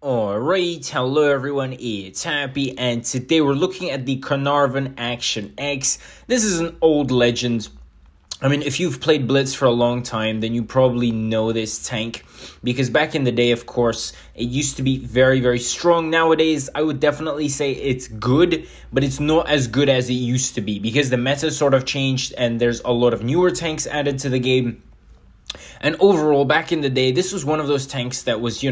Alright, hello everyone, it's Happy, and today we're looking at the Carnarvon Action X. This is an old legend. I mean, if you've played Blitz for a long time, then you probably know this tank. Because back in the day, of course, it used to be very, very strong. Nowadays, I would definitely say it's good, but it's not as good as it used to be. Because the meta sort of changed, and there's a lot of newer tanks added to the game. And overall, back in the day, this was one of those tanks that was,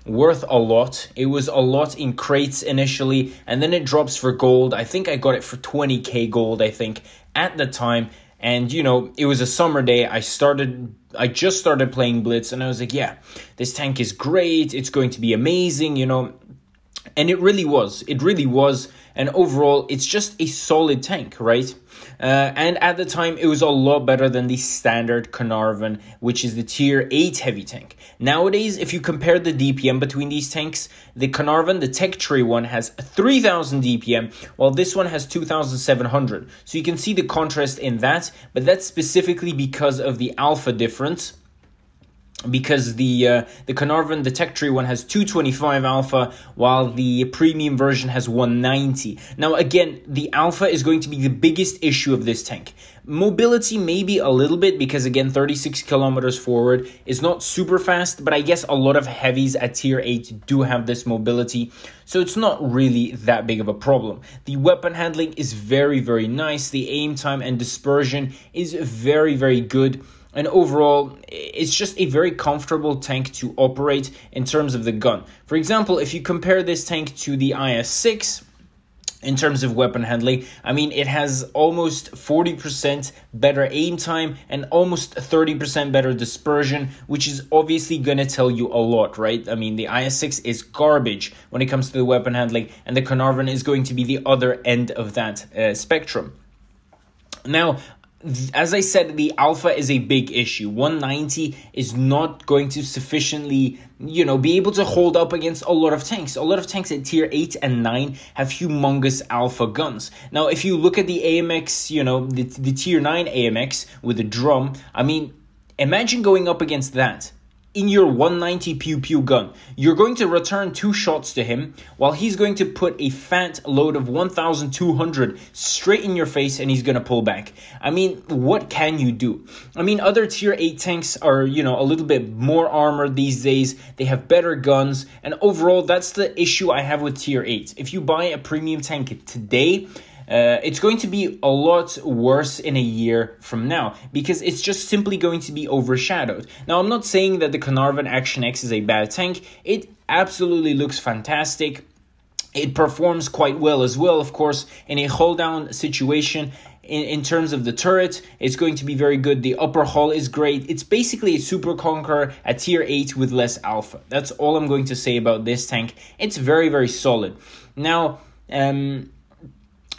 worth a lot. It was a lot in crates initially, and then it drops for gold. I think I got it for 20k gold, I think, at the time. And, it was a summer day. I just started playing Blitz, and I was like, yeah, this tank is great. It's going to be amazing, And it really was. It really was. And overall, it's just a solid tank, right? And at the time, it was a lot better than the standard Carnarvon, which is the tier 8 heavy tank. Nowadays, if you compare the DPM between these tanks, the Carnarvon, the tech tree one, has 3,000 DPM, while this one has 2,700. So you can see the contrast in that, but that's specifically because of the alpha difference. Because the Carnarvon, the tech tree one, has 225 alpha, while the premium version has 190. Now, again, the alpha is going to be the biggest issue of this tank. Mobility, maybe a little bit, because, again, 36 kilometers forward is not super fast, but I guess a lot of heavies at tier 8 do have this mobility, so it's not really that big of a problem. The weapon handling is very, very nice. The aim time and dispersion is very, very good. And overall, it's just a very comfortable tank to operate in terms of the gun. For example, if you compare this tank to the IS-6 in terms of weapon handling, I mean, it has almost 40% better aim time and almost 30% better dispersion, which is obviously going to tell you a lot, right? I mean, the IS-6 is garbage when it comes to the weapon handling, and the Carnarvon is going to be the other end of that spectrum. Now, as I said, the alpha is a big issue. 190 is not going to sufficiently, be able to hold up against a lot of tanks. A lot of tanks at tier 8 and 9 have humongous alpha guns. Now, if you look at the AMX, the tier 9 AMX with a drum, I mean, imagine going up against that. In your 190 pew-pew gun, you're going to return 2 shots to him, while he's going to put a fat load of 1,200 straight in your face, and he's going to pull back. I mean, what can you do? I mean, other tier 8 tanks are, a little bit more armored these days. They have better guns, and overall, that's the issue I have with tier 8. If you buy a premium tank today, it's going to be a lot worse in a year from now, because it's just simply going to be overshadowed. Now, I'm not saying that the Carnarvon Action X is a bad tank. It absolutely looks fantastic. It performs quite well as well, of course, in a hold-down situation. In terms of the turret, it's going to be very good. The upper hull is great. It's basically a Super Conqueror at tier 8 with less alpha. That's all I'm going to say about this tank. It's very, very solid. Now,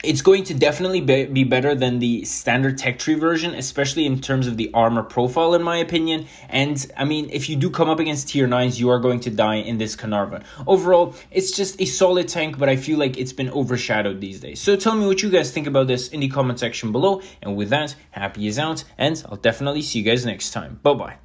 it's going to definitely be better than the standard tech tree version, especially in terms of the armor profile, in my opinion. And, I mean, if you do come up against tier 9s, you are going to die in this Carnarvon. Overall, it's just a solid tank, but I feel like it's been overshadowed these days. So tell me what you guys think about this in the comment section below. And with that, Happy is out, and I'll definitely see you guys next time. Bye-bye.